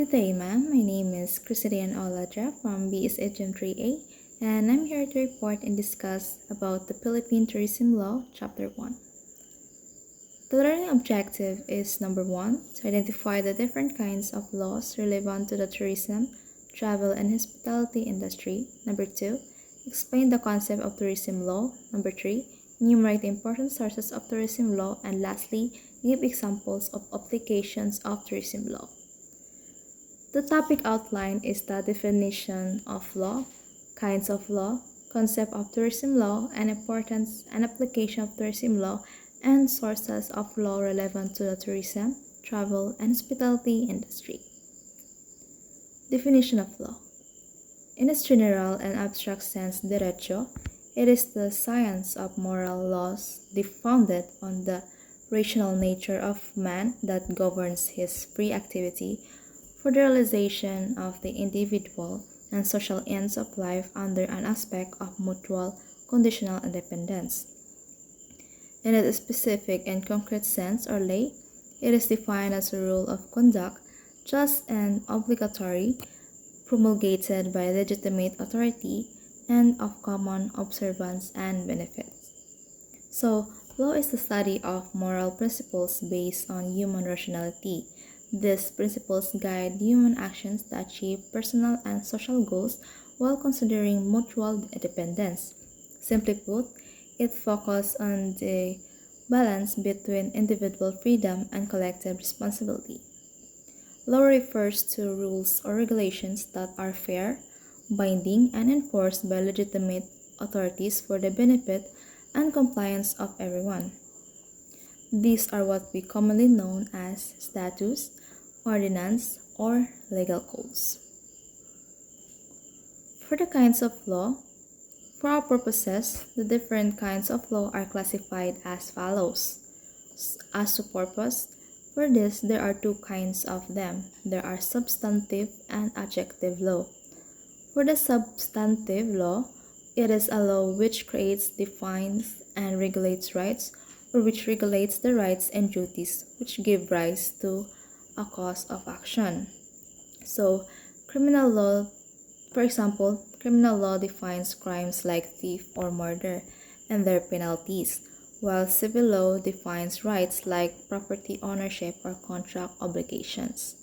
Good day, ma'am. My name is Diane Ladra from BS Agent 3A, and I'm here to report and discuss about the Philippine Tourism Law, Chapter 1. The learning objective is number 1, to identify the different kinds of laws relevant to the tourism, travel, and hospitality industry. Number 2, explain the concept of tourism law. Number 3, enumerate the important sources of tourism law. And lastly, give examples of applications of tourism law. The topic outline is the definition of law, kinds of law, concept of tourism law, and importance and application of tourism law, and sources of law relevant to the tourism, travel, and hospitality industry. Definition of law. In its general and abstract sense, derecho, it is the science of moral laws founded on the rational nature of man that governs his free activity for the realization of the individual and social ends of life under an aspect of mutual conditional independence. In its specific and concrete sense or lay, it is defined as a rule of conduct, just and obligatory, promulgated by legitimate authority, and of common observance and benefits. So, law is the study of moral principles based on human rationality. These principles guide human actions to achieve personal and social goals while considering mutual dependence. Simply put, it focuses on the balance between individual freedom and collective responsibility. Law refers to rules or regulations that are fair, binding, and enforced by legitimate authorities for the benefit and compliance of everyone. These are what we commonly know as statutes, ordinance, or legal codes. For the kinds of law, for our purposes, the different kinds of law are classified as follows. As to purpose, for this there are two kinds of them. There are substantive and adjective law. For the substantive law, it is a law which creates, defines, and regulates rights, or which regulates the rights and duties which give rise to a cause of action. So, criminal law, for example, criminal law defines crimes like theft or murder and their penalties, while civil law defines rights like property ownership or contract obligations.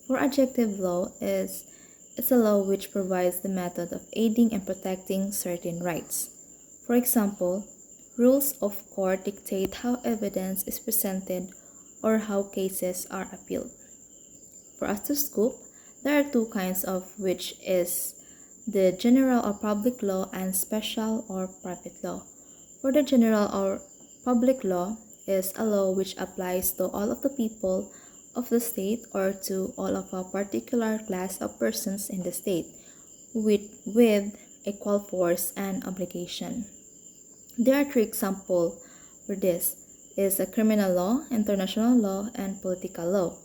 For adjective law it's a law which provides the method of aiding and protecting certain rights. For example, rules of court dictate how evidence is presented or how cases are appealed. For us to scope, there are two kinds of which is the general or public law and special or private law. For the general or public law is a law which applies to all of the people of the state or to all of a particular class of persons in the state with equal force and obligation. There are three examples for this is a criminal law, international law, and political law.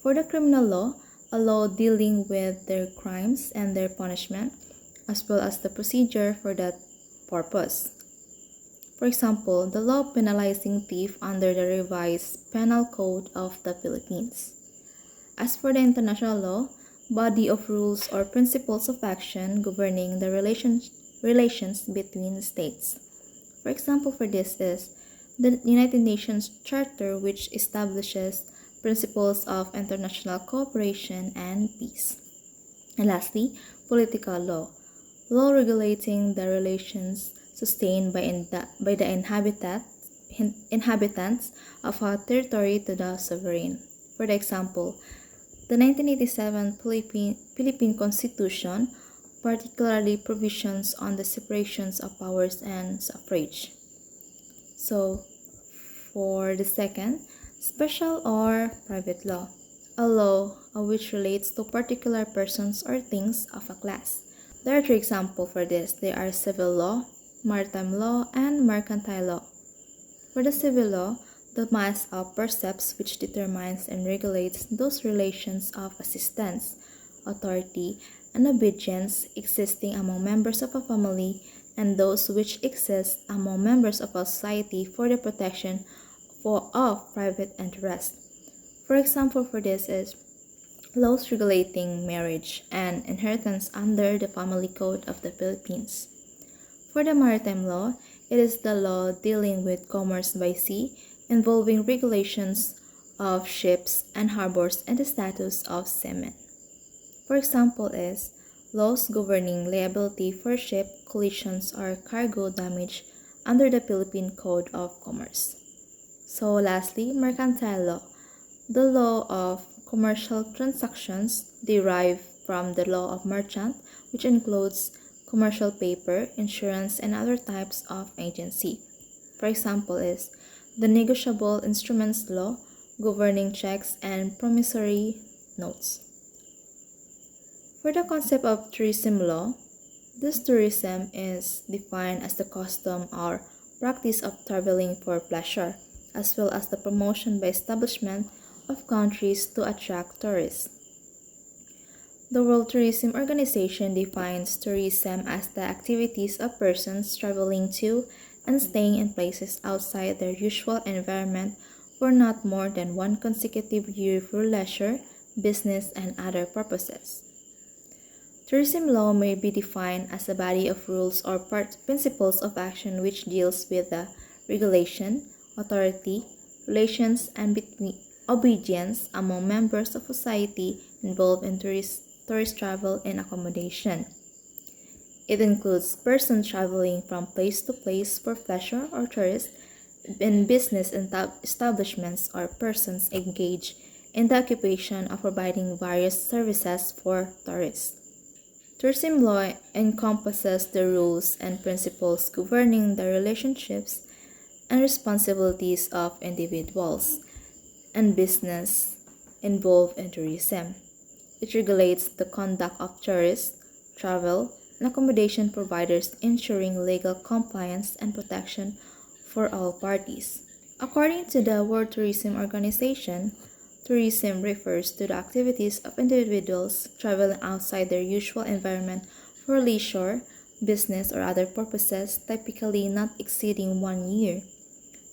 For the criminal law, a law dealing with their crimes and their punishment, as well as the procedure for that purpose. For example, the law penalizing theft under the revised Penal Code of the Philippines. As for the international law, body of rules or principles of action governing the relations between states. For example, for this is the United Nations Charter, which establishes principles of international cooperation and peace. And lastly, political law. Law regulating the relations sustained by the inhabitants of a territory to the sovereign. For example, the 1987 Philippine Constitution, particularly provisions on the separations of powers and suffrage. So, for the second, special or private law, a law which relates to particular persons or things of a class. There are three examples for this. They are civil law, maritime law, and mercantile law. For the civil law, the mass of precepts which determines and regulates those relations of assistance, authority, and obedience existing among members of a family and those which exist among members of a society for the protection of private interest. For example, for this is laws regulating marriage and inheritance under the Family Code of the Philippines. For the maritime law, it is the law dealing with commerce by sea, involving regulations of ships and harbors and the status of seamen. For example is laws governing liability for ship collisions or cargo damage under the Philippine Code of Commerce. So lastly, mercantile law, the law of commercial transactions derived from the law of merchant, which includes commercial paper, insurance, and other types of agency. For example is the negotiable instruments law governing checks and promissory notes. For the concept of tourism law, this tourism is defined as the custom or practice of traveling for pleasure, as well as the promotion by establishment of countries to attract tourists. The World Tourism Organization defines tourism as the activities of persons traveling to and staying in places outside their usual environment for not more than one consecutive year for leisure, business, and other purposes. Tourism law may be defined as a body of rules or principles of action which deals with the regulation, authority, relations, and obedience among members of society involved in tourist travel and accommodation. It includes persons traveling from place to place for pleasure or tourist, in business establishments or persons engaged in the occupation of providing various services for tourists. Tourism law encompasses the rules and principles governing the relationships and responsibilities of individuals and business involved in tourism. It regulates the conduct of tourists, travel, and accommodation providers, ensuring legal compliance and protection for all parties. According to the World Tourism Organization, tourism refers to the activities of individuals traveling outside their usual environment for leisure, business, or other purposes, typically not exceeding 1 year.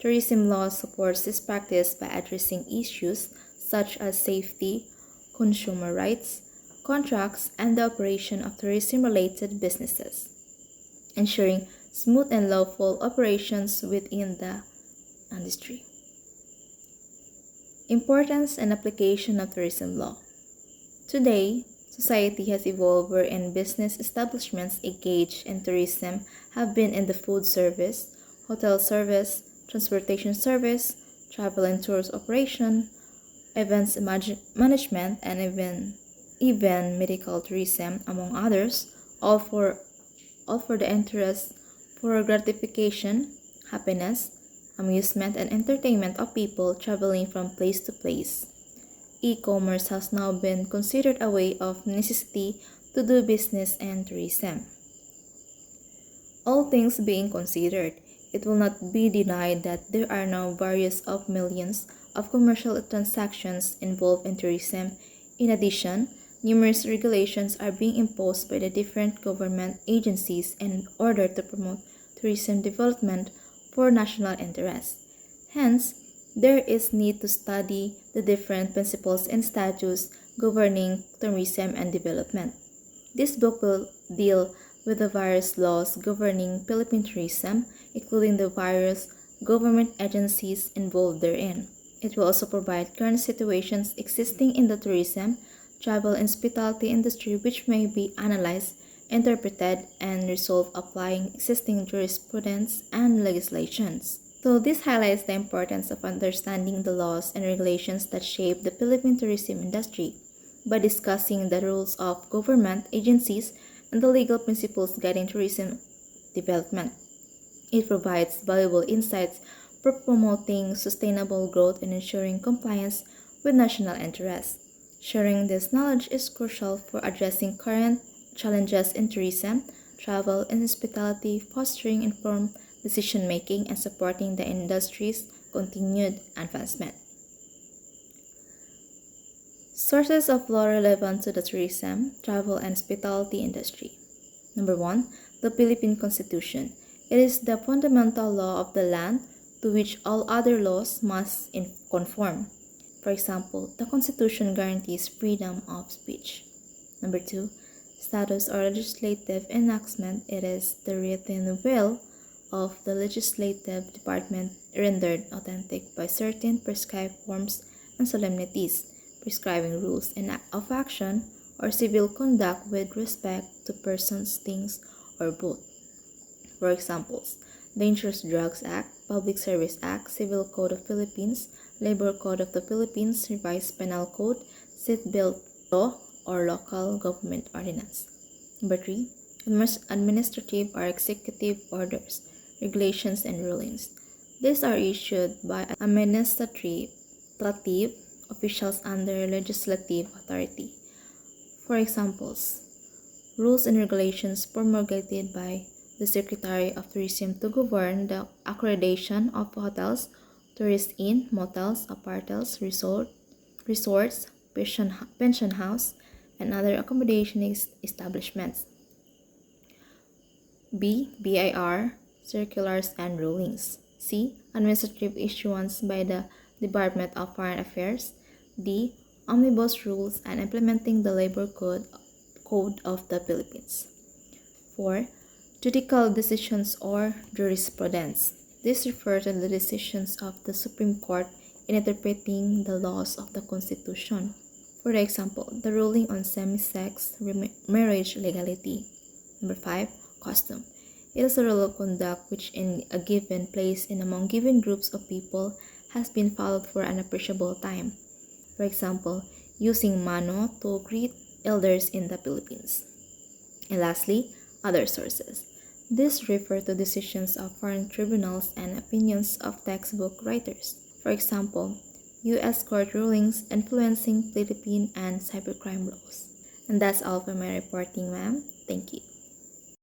Tourism law supports this practice by addressing issues such as safety, consumer rights, contracts, and the operation of tourism-related businesses, ensuring smooth and lawful operations within the industry. Importance and application of tourism law. Today, society has evolved wherein business establishments engaged in tourism have been in the food service, hotel service, transportation service, travel and tours operation, events management, and even medical tourism, among others, all for the interest for gratification, happiness, amusement, and entertainment of people traveling from place to place. E-commerce has now been considered a way of necessity to do business and tourism. All things being considered, it will not be denied that there are now various of millions of commercial transactions involved in tourism. In addition, numerous regulations are being imposed by the different government agencies in order to promote tourism development for national interest. Hence, there is need to study the different principles and statutes governing tourism and development. This book will deal with the various laws governing Philippine tourism, including the various government agencies involved therein. It will also provide current situations existing in the tourism, travel, and hospitality industry which may be analyzed, interpreted, and resolved applying existing jurisprudence and legislations. So this highlights the importance of understanding the laws and regulations that shape the Philippine tourism industry by discussing the rules of government agencies and the legal principles guiding tourism development. It provides valuable insights for promoting sustainable growth and ensuring compliance with national interests. Sharing this knowledge is crucial for addressing current challenges in tourism, travel, and hospitality, fostering informed decision-making, and supporting the industry's continued advancement. Sources of law relevant to the tourism, travel, and hospitality industry. Number 1. The Philippine Constitution. It is the fundamental law of the land to which all other laws must conform. For example, the Constitution guarantees freedom of speech. Number 2, status or legislative enactment. It is the written will of the legislative department rendered authentic by certain prescribed forms and solemnities, prescribing rules of action or civil conduct with respect to persons, things, or both. For examples, Dangerous Drugs Act, Public Service Act, Civil Code of Philippines, Labor Code of the Philippines, Revised Penal Code, Seatbelt Law, or Local Government Ordinance. Number 3, administrative or executive orders, regulations, and rulings. These are issued by administrative officials under legislative authority. For examples, rules and regulations promulgated by the Secretary of Tourism to govern the accreditation of hotels, tourist inn, motels, apartels, resorts, pension house, and other accommodation establishments. B. BIR, circulars and rulings. C. Administrative issuance by the Department of Foreign Affairs. D. Omnibus rules and implementing the Labor Code of the Philippines. 4. Judicial decisions or jurisprudence. These refer to the decisions of the Supreme Court in interpreting the laws of the Constitution. For example, the ruling on same-sex marriage legality. Number 5. Custom. It is a rule of conduct which in a given place and among given groups of people has been followed for an appreciable time. For example, using mano to greet elders in the Philippines. And lastly, other sources. These refer to decisions of foreign tribunals and opinions of textbook writers. For example, U.S. court rulings influencing Philippine and cybercrime laws. And that's all for my reporting, ma'am. Thank you.